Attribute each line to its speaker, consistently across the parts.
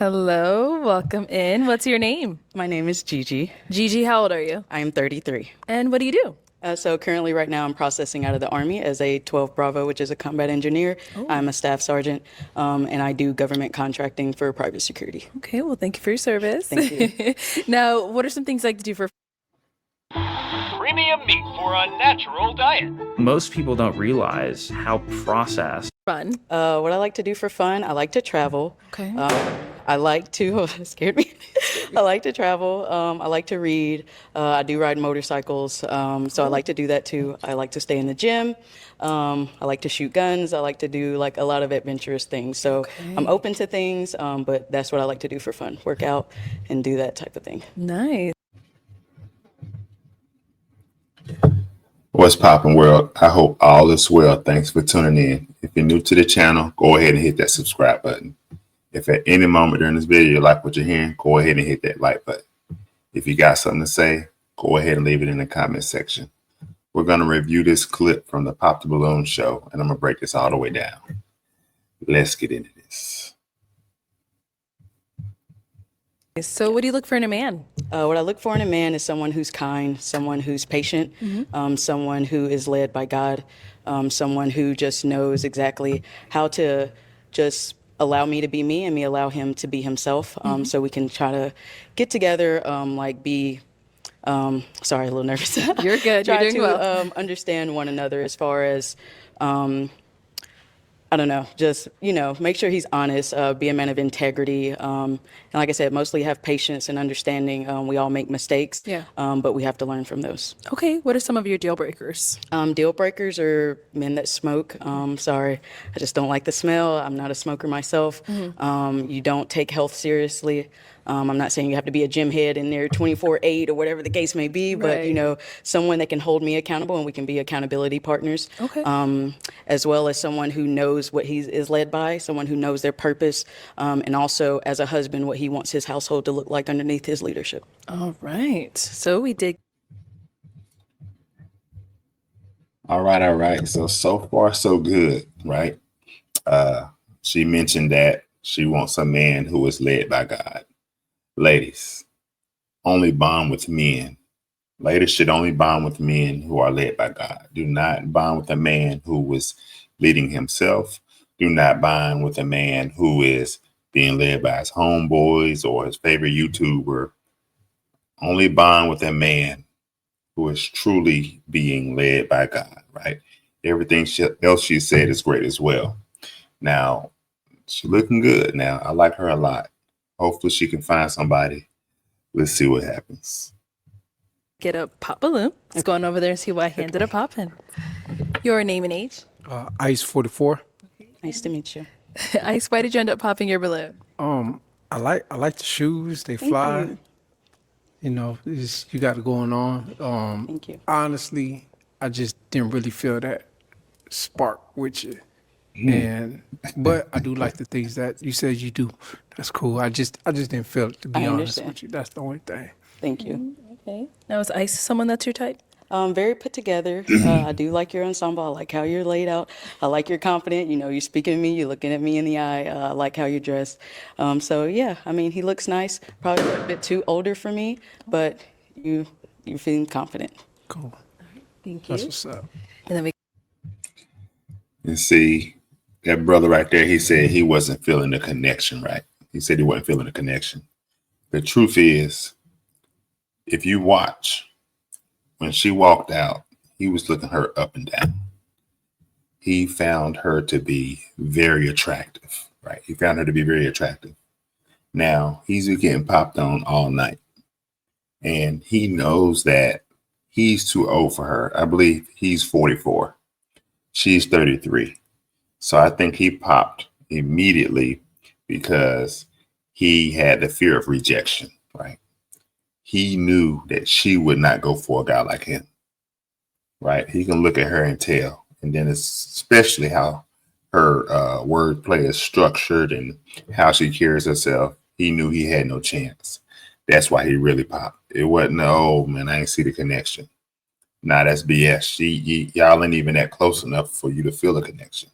Speaker 1: Hello, welcome in. What's your name?
Speaker 2: My name is Gigi.
Speaker 1: Gigi, how old are you?
Speaker 2: I am 33.
Speaker 1: And what do you do?
Speaker 2: So currently, right now, I'm processing out of the Army as a 12 Bravo, which is a combat engineer.
Speaker 1: Oh,
Speaker 2: I'm a staff sergeant, and I do government contracting for private security.
Speaker 1: okay. Well, thank you for your service.
Speaker 2: Thank you.
Speaker 1: Now, what are some things you like to do for
Speaker 3: Premium meat for a natural diet.
Speaker 4: Most people don't realize how processed
Speaker 1: fun?
Speaker 2: What I like to do for fun, I like to travel.
Speaker 1: Okay.
Speaker 2: I like to, oh, that scared me. I like to travel. I like to read. I do ride motorcycles. So I like to do that too. I like to stay in the gym. I like to shoot guns. I like to do like a lot of adventurous things. So I'm open to things, but that's what I like to do for fun, work out and do that type of thing.
Speaker 1: Nice.
Speaker 5: What's poppin', world? I hope all is well. Thanks for tuning in. If you're new to the channel, go ahead and hit that subscribe button. If at any moment during this video you like what you're hearing, go ahead and hit that like button. If you got something to say, go ahead and leave it in the comment section. We're going to review this clip from the Pop the Balloon show, and I'm going to break this all the way down. Let's get into this.
Speaker 1: So, what do you look for in a man?
Speaker 2: What I look for in a man is someone who's kind, someone who's patient, someone who is led by God, someone who just knows exactly how to just allow me to be me and me allow him to be himself. So we can try to get together, sorry, a little nervous.
Speaker 1: You're good. You're
Speaker 2: Try
Speaker 1: doing
Speaker 2: to
Speaker 1: well.
Speaker 2: understand one another as far as I don't know, just, make sure he's honest, be a man of integrity. And like I said, mostly have patience and understanding. We all make mistakes,
Speaker 1: Yeah.
Speaker 2: but we have to learn from those.
Speaker 1: Okay. What are some of your deal breakers?
Speaker 2: Deal breakers are men that smoke. Sorry, I just don't like the smell. I'm not a smoker myself. You don't take health seriously. I'm not saying you have to be a gym head in there 24/8 or whatever the case may be, but
Speaker 1: Right.
Speaker 2: someone that can hold me accountable and we can be accountability partners.
Speaker 1: Okay.
Speaker 2: As well as someone who knows what he is led by, someone who knows their purpose, and also as a husband, what he wants his household to look like underneath his leadership.
Speaker 1: All right. So, we did.
Speaker 5: All right, all right. So far, so good, right? She mentioned that she wants a man who is led by God. Ladies, only bond with men. Ladies should only bond with men who are led by God. Do not bond with a man who was leading himself. Do not bond with a man who is being led by his homeboys or his favorite YouTuber. Only bond with a man who is truly being led by God, right? Everything else she said is great as well. Now, she's looking good. Now, I like her a lot. Hopefully she can find somebody. Let's see what happens.
Speaker 1: Get a pop balloon. Let's go on over there and see what I handed up popping. Your name and age?
Speaker 6: Ice 44.
Speaker 2: Nice to meet you.
Speaker 1: Ice, why did you end up popping your balloon?
Speaker 6: I like the shoes. They fly.
Speaker 2: you.
Speaker 6: You got it going on.
Speaker 2: Thank you.
Speaker 6: Honestly, I just didn't really feel that spark with you. But I do like the things that you said you do. That's cool. I just didn't feel it, to be
Speaker 2: I
Speaker 6: honest
Speaker 2: understand.
Speaker 6: with you. That's the only thing.
Speaker 2: Thank you.
Speaker 1: Okay. Now, is Ice someone that's your type?
Speaker 2: Very put together. I do like your ensemble. I like how you're laid out. I like you're confident. You're speaking to me. You're looking at me in the eye. I like how you're dressed. So yeah, I mean, he looks nice. Probably a bit too older for me, but you feeling confident.
Speaker 6: Cool.
Speaker 1: Thank
Speaker 6: That's
Speaker 1: you.
Speaker 6: what's up.
Speaker 1: And then we
Speaker 5: And see, that brother right there, he said he wasn't feeling the connection, right? He said he wasn't feeling the connection. The truth is, if you watch, when she walked out, he was looking her up and down. He found her to be very attractive, right? He found her to be very attractive. Now, he's been getting popped on all night. And he knows that he's too old for her. I believe he's 44. She's 33. So I think he popped immediately because he had the fear of rejection, right? He knew that she would not go for a guy like him, right? He can look at her and tell. And then it's especially how her wordplay is structured and how she carries herself. He knew he had no chance. That's why he really popped. It wasn't, oh man, I ain't see the connection. Nah, that's BS. Y'all ain't even that close enough for you to feel a connection.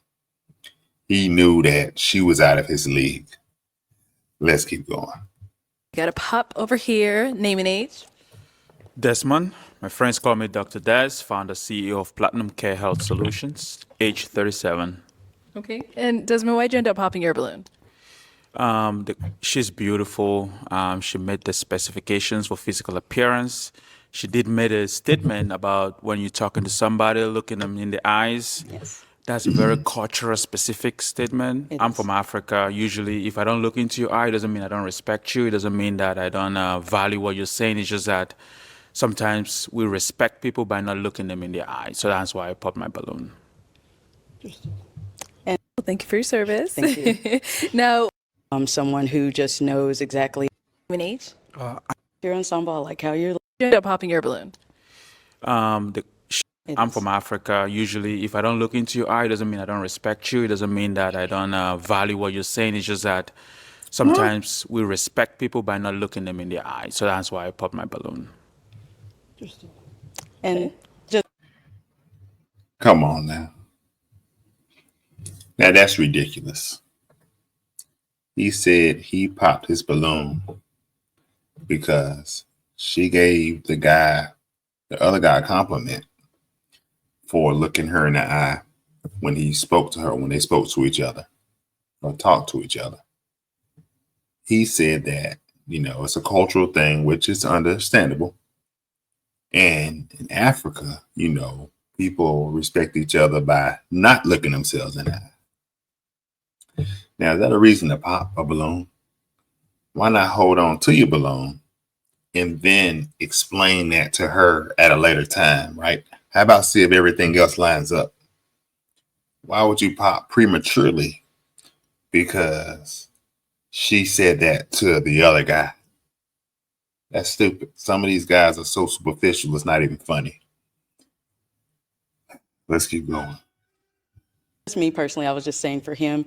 Speaker 5: He knew that she was out of his league. Let's keep going.
Speaker 1: Got a pop over here. Name and age.
Speaker 7: Desmond, my friends call me Dr. Des, founder CEO of Platinum Care Health Solutions, age 37.
Speaker 1: Okay. And Desmond, why'd you end up popping your balloon?
Speaker 7: She's beautiful. She met the specifications for physical appearance. She did make a statement about when you're talking to somebody, looking them in the eyes.
Speaker 2: Yes.
Speaker 7: That's a very cultural specific statement.
Speaker 2: It
Speaker 7: I'm
Speaker 2: is.
Speaker 7: from Africa. Usually, if I don't look into your eye, it doesn't mean I don't respect you. It doesn't mean that I don't value what you're saying. It's just that sometimes we respect people by not looking them in the eye. So that's why I popped my balloon.
Speaker 1: Well, thank you for your service.
Speaker 2: Thank you.
Speaker 1: Now,
Speaker 2: Someone who just knows exactly
Speaker 1: name and age.
Speaker 2: your ensemble. I like how you're.
Speaker 1: You end up popping your balloon.
Speaker 2: It
Speaker 7: I'm
Speaker 2: is.
Speaker 7: from Africa. Usually, if I don't look into your eye, it doesn't mean I don't respect you. It doesn't mean that I don't value what you're saying. It's just that sometimes we respect people by not looking them in the eye. So that's why I popped my balloon.
Speaker 2: And just
Speaker 5: Come on now. Now that's ridiculous. He said he popped his balloon because she gave the other guy a compliment for looking her in the eye when he spoke to her, when they spoke to each other or talked to each other. He said that, it's a cultural thing, which is understandable. And in Africa, people respect each other by not looking themselves in the eye. Now, is that a reason to pop a balloon? Why not hold on to your balloon and then explain that to her at a later time, right? How about see if everything else lines up? Why would you pop prematurely? Because she said that to the other guy. That's stupid. Some of these guys are so superficial, it's not even funny. Let's keep going.
Speaker 2: me personally, I was just saying for him,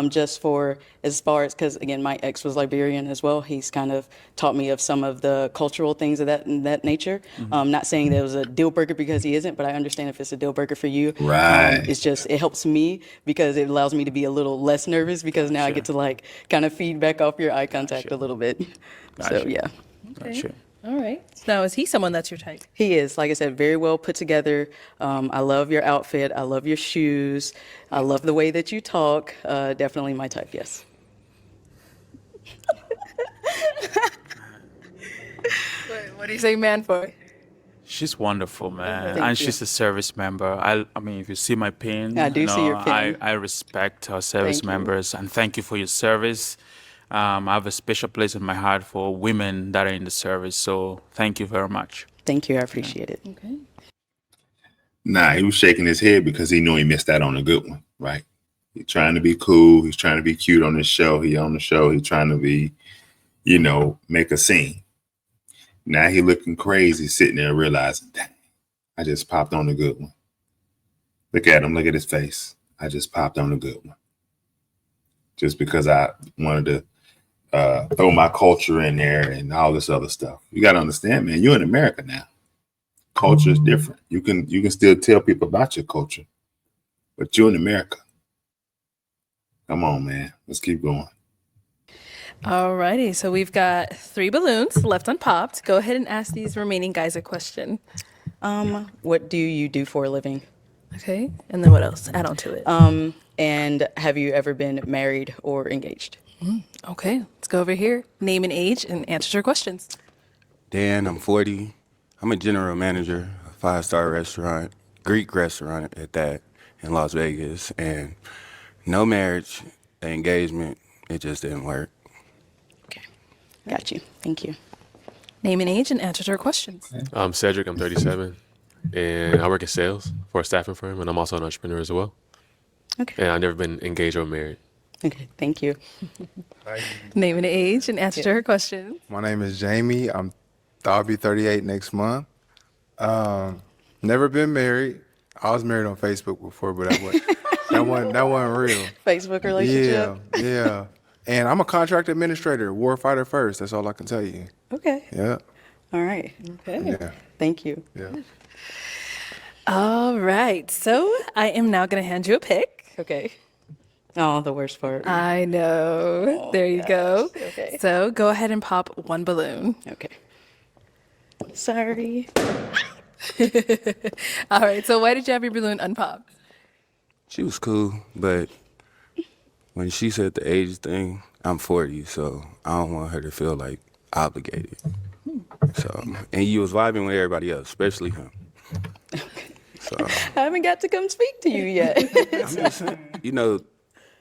Speaker 2: just for as far as, because again, my ex was Liberian as well. He's kind of taught me of some of the cultural things of that nature. Not saying that it was a deal breaker because he isn't, but I understand if it's a deal breaker for you.
Speaker 5: Right.
Speaker 2: It's just, it helps me because it allows me to be a little less nervous because now I get to like kind of feedback off your eye contact a little bit. So
Speaker 7: Gotcha.
Speaker 2: yeah.
Speaker 7: Gotcha.
Speaker 1: All right. Now, is he someone that's your type?
Speaker 2: He is, like I said, very well put together. I love your outfit. I love your shoes. I love the way that you talk. Definitely my type, yes.
Speaker 1: What do you say, man, for?
Speaker 7: She's wonderful, man,
Speaker 2: Thank
Speaker 7: and
Speaker 2: you.
Speaker 7: she's a service member. I mean, if you see my pin,
Speaker 2: I do see your pin.
Speaker 7: I respect our service
Speaker 2: Thank you.
Speaker 7: members, and thank you for your service. I have a special place in my heart for women that are in the service. So thank you very much.
Speaker 2: Thank you. I appreciate it.
Speaker 1: Okay.
Speaker 5: Nah, he was shaking his head because he knew he missed out on a good one, right? He's trying to be cool. He's trying to be cute on this show. He on the show. He's trying to be, make a scene. Now he looking crazy, sitting there realizing, dang, I just popped on a good one. Look at him. Look at his face. I just popped on a good one. Just because I wanted to throw my culture in there and all this other stuff. You got to understand, man, you're in America now. Culture is different. You can still tell people about your culture, but you're in America. Come on, man. Let's keep going.
Speaker 1: All righty. So we've got 3 balloons left unpopped. Go ahead and ask these remaining guys a question.
Speaker 2: What do you do for a living?
Speaker 1: Okay. And then what else? Add on to it.
Speaker 2: And have you ever been married or engaged?
Speaker 1: Okay. Let's go over here. Name and age and answer your questions.
Speaker 8: Dan, I'm 40. I'm a general manager, a 5-star restaurant, Greek restaurant at that, in Las Vegas. And no marriage, engagement, it just didn't work.
Speaker 2: Okay. Got you. Thank you.
Speaker 1: Name and age and answer to our questions.
Speaker 9: I'm Cedric, I'm 37, and I work in sales for a staffing firm, and I'm also an entrepreneur as well.
Speaker 2: Okay.
Speaker 9: And I've never been engaged or married.
Speaker 2: Okay. Thank you.
Speaker 1: Name and age and answer to her questions.
Speaker 10: My name is Jamie. I'll be 38 next month. Never been married. I was married on Facebook before, but that wasn't real.
Speaker 2: Facebook relationship?
Speaker 10: Yeah. And I'm a contract administrator, warfighter first. That's all I can tell you.
Speaker 2: Okay.
Speaker 10: Yeah.
Speaker 2: All right.
Speaker 1: Okay.
Speaker 10: Yeah.
Speaker 2: Thank you.
Speaker 10: Yeah.
Speaker 1: All right. So I am now going to hand you a pick.
Speaker 2: Okay. Oh, the worst part.
Speaker 1: I know. There you go.
Speaker 2: Okay.
Speaker 1: So go ahead and pop one balloon.
Speaker 2: Okay. Sorry.
Speaker 1: All right. So why did you have your balloon unpopped?
Speaker 8: She was cool, but when she said the age thing, I'm 40, so I don't want her to feel like obligated. So, and you was vibing with everybody else, especially him. So,
Speaker 2: I haven't got to come speak to you yet.
Speaker 8: I'm just saying, you know,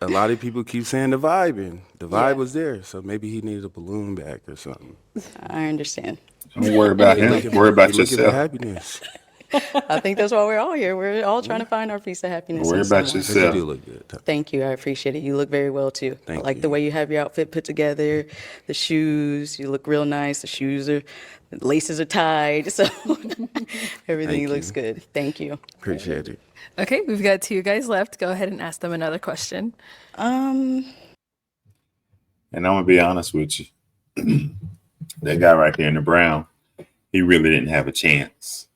Speaker 8: a lot of people keep saying the vibe, and the vibe
Speaker 2: Yeah.
Speaker 8: was there. So maybe he needed a balloon back or something.
Speaker 2: I understand.
Speaker 5: Don't worry about him. Worry about
Speaker 8: He looking for
Speaker 5: yourself.
Speaker 8: happiness.
Speaker 2: I think that's why we're all here. We're all trying to find our piece of happiness.
Speaker 5: Worry
Speaker 2: in
Speaker 5: about
Speaker 2: someone.
Speaker 8: But you
Speaker 5: yourself.
Speaker 8: do look good.
Speaker 2: Thank you. I appreciate it. You look very well too.
Speaker 8: Thank
Speaker 2: I like
Speaker 8: you.
Speaker 2: the way you have your outfit put together. The shoes, you look real nice. The laces are tied. So everything
Speaker 8: Thank
Speaker 2: looks
Speaker 8: you.
Speaker 2: good. Thank you.
Speaker 8: Appreciate it.
Speaker 1: Okay, we've got two guys left. Go ahead and ask them another question.
Speaker 5: And I'm gonna be honest with you. That guy right there in the brown, he really didn't have a chance.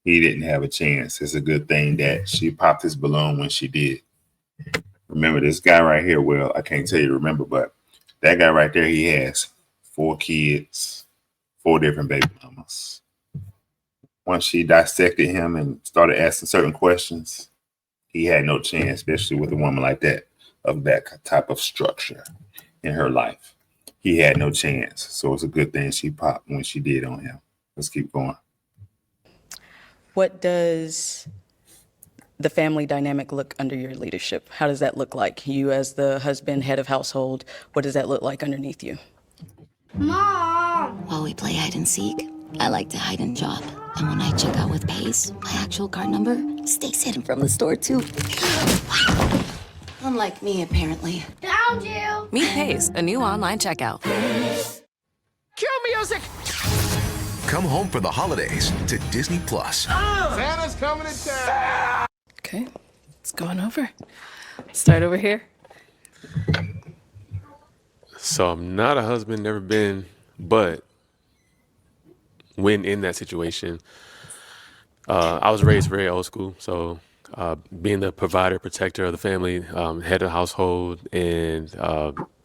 Speaker 5: He didn't have a chance. It's a good thing that she popped his balloon when she did. Remember this guy right here. Well, I can't tell you to remember, but that guy right there, he has 4 kids, 4 different baby mamas. Once she dissected him and started asking certain questions, he had no chance, especially with a woman like that, of that type of structure in her life. He had no chance. So it's a good thing she popped when she did on him. Let's keep going.
Speaker 2: What does the family dynamic look under your leadership? How does that look like? You as the husband, head of household, what does that look like underneath you?
Speaker 11: Mom! While we play hide and seek, I like to hide and shop. And when I check out with Pace, my actual card number stays hidden from the store too. Unlike me, apparently. Found you!
Speaker 12: Meet Pace, a new online checkout.
Speaker 13: Cue music! Come home for the holidays to Disney Plus.
Speaker 10: Santa's coming to town.
Speaker 1: Okay, let's go on over. Start over here.
Speaker 9: So I'm not a husband, never been, but when in that situation, I was raised very old school. So being the provider, protector of the family, head of the household, and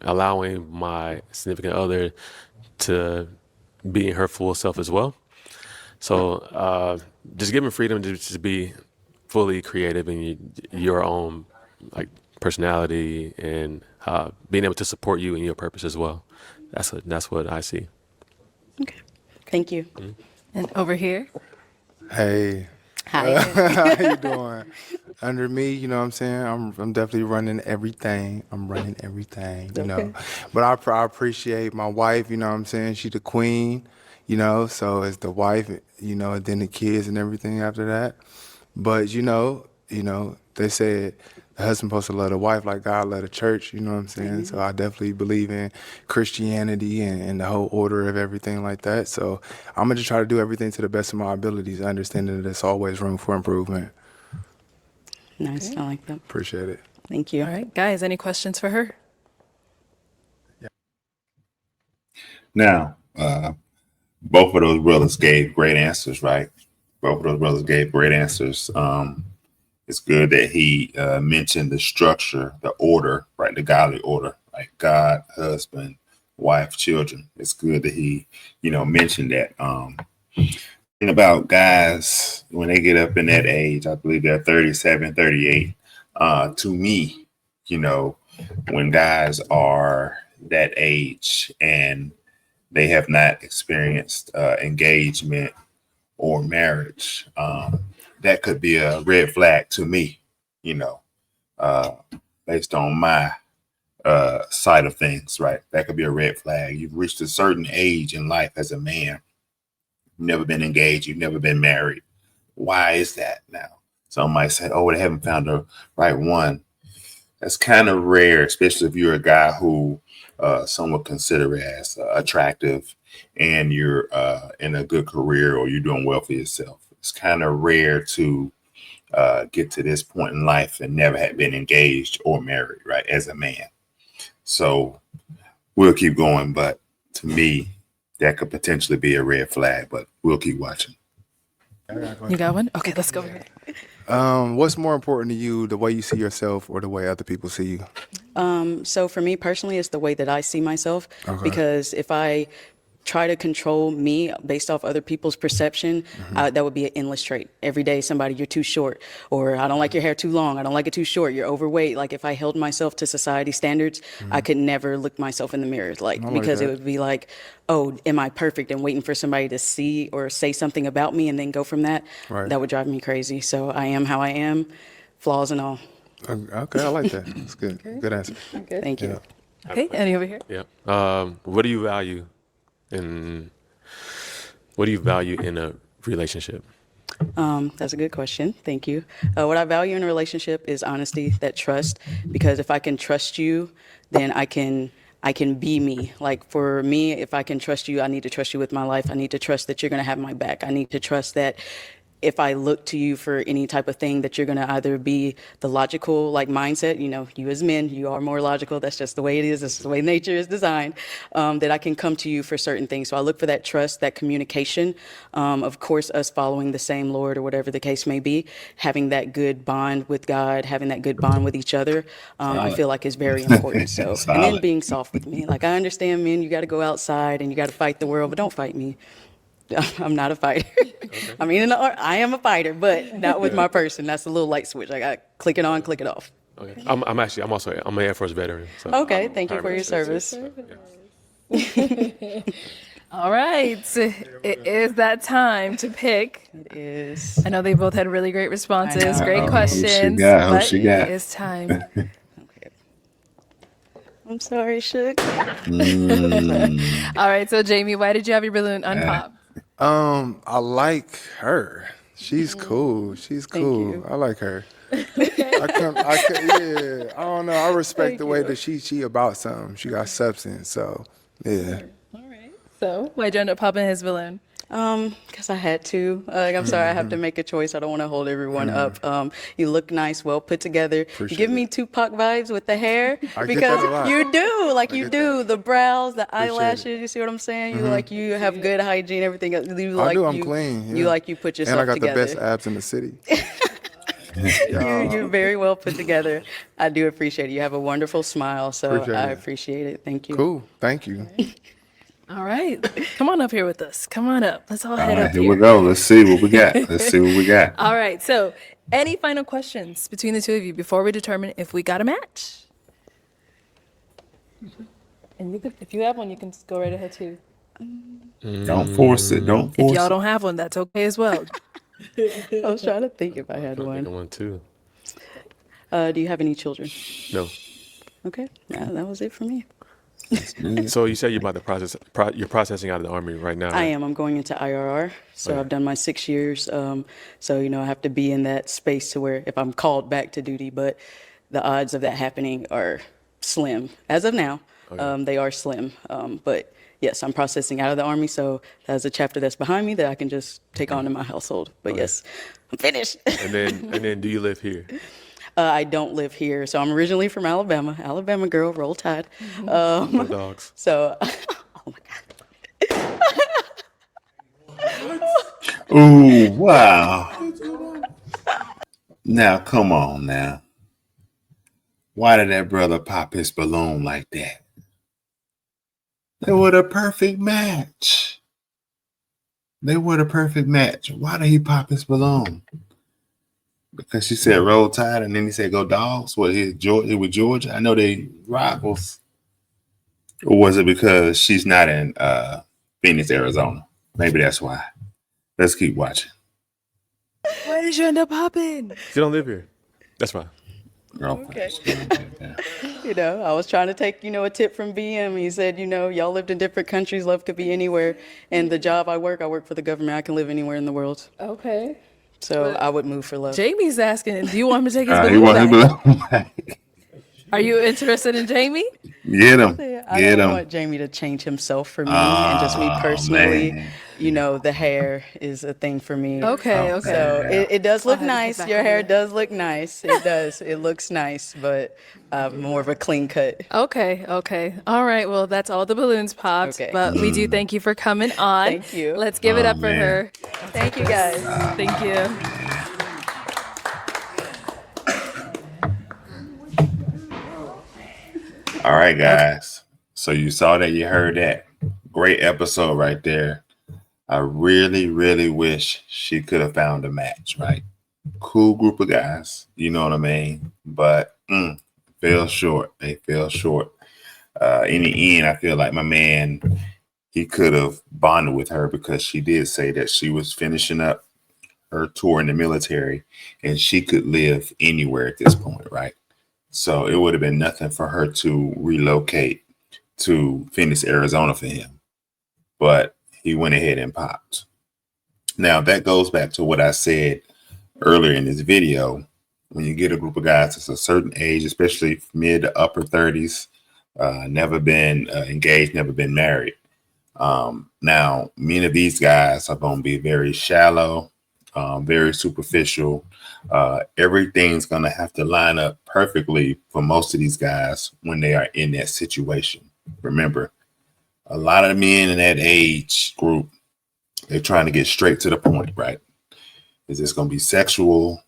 Speaker 9: allowing my significant other to be in her full self as well. So just giving freedom to be fully creative in your own like personality and being able to support you in your purpose as well. That's what I see.
Speaker 2: Okay. Thank you.
Speaker 1: And over here.
Speaker 10: Hey.
Speaker 2: Hi.
Speaker 10: How you doing? Under me, you know what I'm saying? I'm definitely running everything. I'm running everything, you know. But I appreciate my wife, you know what I'm saying? She the queen, you know, so it's the wife, you know, and then the kids and everything after that. But you know, they said the husband supposed to love the wife like God love the church, you know what I'm saying? So I definitely believe in Christianity and the whole order of everything like that. So I'm gonna just try to do everything to the best of my abilities, understanding that there's always room for improvement.
Speaker 2: Nice. I like that.
Speaker 10: Appreciate it.
Speaker 2: Thank you.
Speaker 1: All right, guys, any questions for her?
Speaker 5: Now, both of those brothers gave great answers, right? Both of those brothers gave great answers. It's good that he mentioned the structure, the order, right? The godly order, like God, husband, wife, children. It's good that he, mentioned that. And about guys, when they get up in that age, I believe they're 37, 38. To me, when guys are that age and they have not experienced engagement or marriage, that could be a red flag to me, based on my side of things, right? That could be a red flag. You've reached a certain age in life as a man. You've never been engaged. You've never been married. Why is that now? Some might say, oh, they haven't found the right one. That's kind of rare, especially if you're a guy who some would consider as attractive and you're in a good career or you're doing well for yourself. It's kind of rare to get to this point in life and never have been engaged or married, right, as a man. So we'll keep going, but to me, that could potentially be a red flag, but we'll keep watching.
Speaker 1: You got one? Okay, let's go over here.
Speaker 10: What's more important to you, the way you see yourself or the way other people see you?
Speaker 2: So for me personally, it's the way that I see myself.
Speaker 10: Okay.
Speaker 2: Because if I try to control me based off other people's perception, that would be an endless trait. Every day, somebody, you're too short, or I don't like your hair too long, I don't like it too short, you're overweight. Like if I held myself to society standards, I could never look myself in the mirror, like because it would be like, oh, am I perfect? And waiting for somebody to see or say something about me and then go from that, that would drive me crazy. So I am how I am, flaws and all.
Speaker 10: Okay, I like that. That's good. Good answer.
Speaker 1: Okay.
Speaker 2: Thank you.
Speaker 1: Okay, Annie over here.
Speaker 9: Yeah. What do you value in a relationship?
Speaker 2: That's a good question. Thank you. What I value in a relationship is honesty, that trust, because if I can trust you, then I can be me. Like for me, if I can trust you, I need to trust you with my life. I need to trust that you're going to have my back. I need to trust that if I look to you for any type of thing, that you're going to either be the logical like mindset, you know, you as men, you are more logical. That's just the way it is. That's the way nature is designed, that I can come to you for certain things. So I look for that trust, that communication, of course, us following the same Lord or whatever the case may be, having that good bond with God, having that good bond with each other, I feel like is very important. So, and then being soft with me. Like I understand, men, you got to go outside and you got to fight the world, but don't fight me. I'm not a fighter. Okay. I mean, I am a fighter, but not with my person. That's a little light switch. I got click it on, click it off.
Speaker 9: Okay. I'm an Air Force veteran. So
Speaker 2: okay, thank you for your service.
Speaker 1: All right, it is that time to pick.
Speaker 2: It is.
Speaker 1: I know they both had really great responses, great
Speaker 5: Who
Speaker 1: questions,
Speaker 5: she got?
Speaker 1: but
Speaker 5: Who she got?
Speaker 1: it is time.
Speaker 2: I'm sorry, Shook.
Speaker 1: All right, so Jamie, why did you have your balloon unpopped?
Speaker 10: I like her. She's cool. She's cool. I like her. Yeah. I don't know. I respect the way that she about something. She got substance. So, yeah.
Speaker 1: All right. So, why'd you end up popping his balloon?
Speaker 2: Because I had to. I'm sorry, I have to make a choice. I don't want to hold everyone up. You look nice, well put together. You give me Tupac vibes with the hair because you do, like you do. The brows, the eyelashes. You see what I'm saying? You like you have good hygiene, everything. You like
Speaker 10: I'm clean.
Speaker 2: You like you put yourself
Speaker 10: together. And I got
Speaker 2: together.
Speaker 10: the best abs in the city.
Speaker 2: You're very well put together. I do appreciate it. You have a wonderful smile, so I appreciate it. Thank you.
Speaker 10: Cool. Thank you.
Speaker 1: All right. Come on up here with us. Come on up. Let's all head up
Speaker 5: here we go. Let's see what we got.
Speaker 1: All right. So, any final questions between the two of you before we determine if we got a match? And if you have one, you can just go right ahead too.
Speaker 5: Don't force it. Don't force
Speaker 1: If y'all
Speaker 5: it.
Speaker 1: don't have one, that's okay as well.
Speaker 2: I was trying to think if I had one.
Speaker 9: One too.
Speaker 2: Do you have any children?
Speaker 9: No.
Speaker 2: Okay. Yeah, that was it for me.
Speaker 9: So you said you're about to you're processing out of the Army right now. Right?
Speaker 2: I am. I'm going into IRR. So I've done my 6 years. So, you know, I have to be in that space to where if I'm called back to duty, but the odds of that happening are slim. As of now, they are slim. But yes, I'm processing out of the Army. So that's a chapter that's behind me that I can just take on in my household. But yes, I'm finished.
Speaker 9: And then do you live here?
Speaker 2: I don't live here. So I'm originally from Alabama. Alabama girl, roll tide.
Speaker 9: Go dogs.
Speaker 2: So, oh my God.
Speaker 5: Ooh, wow. Now, come on now. Why did that brother pop his balloon like that? They were the perfect match. Why did he pop his balloon? Because she said roll tide and then he said go dogs. What, he with Georgia? I know they rivals. Or was it because she's not in Phoenix, Arizona? Maybe that's why. Let's keep watching.
Speaker 1: Where did you end up popping?
Speaker 9: You don't live here. That's fine.
Speaker 2: Okay. You know, I was trying to take, you know, a tip from BM. He said, you know, y'all lived in different countries. Love could be anywhere. And the job I work for the government. I can live anywhere in the world.
Speaker 1: Okay.
Speaker 2: So I would move for love.
Speaker 1: Jamie's asking, do you want me to take his
Speaker 5: He
Speaker 1: balloon
Speaker 5: want his
Speaker 1: back?
Speaker 5: balloon back.
Speaker 1: Are you interested in Jamie?
Speaker 5: Get him.
Speaker 2: I don't want Jamie to change himself for me and just me personally.
Speaker 5: Man.
Speaker 2: You know, the hair is a thing for me.
Speaker 1: Okay.
Speaker 2: So it does look
Speaker 1: I'll have to
Speaker 2: nice.
Speaker 1: get back
Speaker 2: Your
Speaker 1: on
Speaker 2: hair
Speaker 1: that.
Speaker 2: does look nice. It does. It looks nice, but more of a clean cut.
Speaker 1: Okay. All right. Well, that's all the balloons popped.
Speaker 2: Okay.
Speaker 1: But we do thank you for coming on.
Speaker 2: Thank you.
Speaker 1: Let's give it up for
Speaker 5: man.
Speaker 1: her.
Speaker 2: Thank you, guys.
Speaker 1: Thank you.
Speaker 5: All right, guys. So you saw that, you heard that. Great episode right there. I really, really wish she could have found a match, right? Cool group of guys, you know what I mean? But fell short. They fell short. In the end, I feel like my man, he could have bonded with her because she did say that she was finishing up her tour in the military and she could live anywhere at this point, right? So it would have been nothing for her to relocate to Phoenix, Arizona for him. But he went ahead and popped. Now that goes back to what I said earlier in this video. When you get a group of guys that's a certain age, especially mid to upper 30s, never been engaged, never been married. Now, many of these guys are going to be very shallow, very superficial. Everything's going to have to line up perfectly for most of these guys when they are in that situation. Remember, a lot of the men in that age group, they're trying to get straight to the point, right? Is this going to be sexual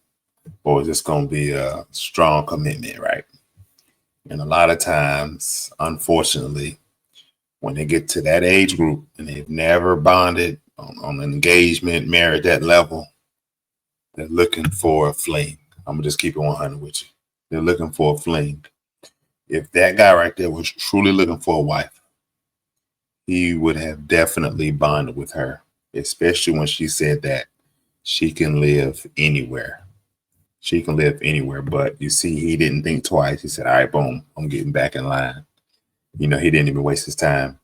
Speaker 5: or is this going to be a strong commitment, right? And a lot of times, unfortunately, when they get to that age group and they've never bonded on an engagement, married that level, they're looking for a fling. I'm going to just keep it 100 with you. They're looking for a fling. If that guy right there was truly looking for a wife, he would have definitely bonded with her, especially when she said that she can live anywhere. She can live anywhere. But you see, he didn't think twice. He said, all right, boom, I'm getting back in line. You know, he didn't even waste his time.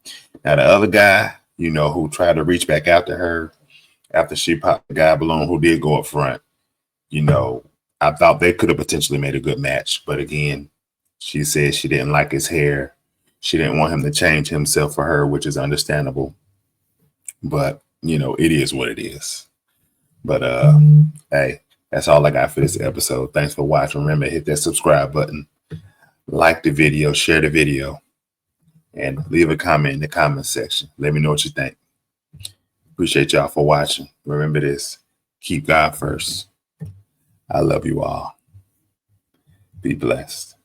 Speaker 5: Now, the other guy, you know, who tried to reach back out to her after she popped the guy balloon, who did go up front, you know, I thought they could have potentially made a good match. But again, she said she didn't like his hair. She didn't want him to change himself for her, which is understandable. But, you know, it is what it is. But, hey, that's all I got for this episode. Thanks for watching. Remember, hit that subscribe button, like the video, share the video, and leave a comment in the comment section. Let me know what you think. Appreciate y'all for watching. Remember this, keep God first. I love you all. Be blessed.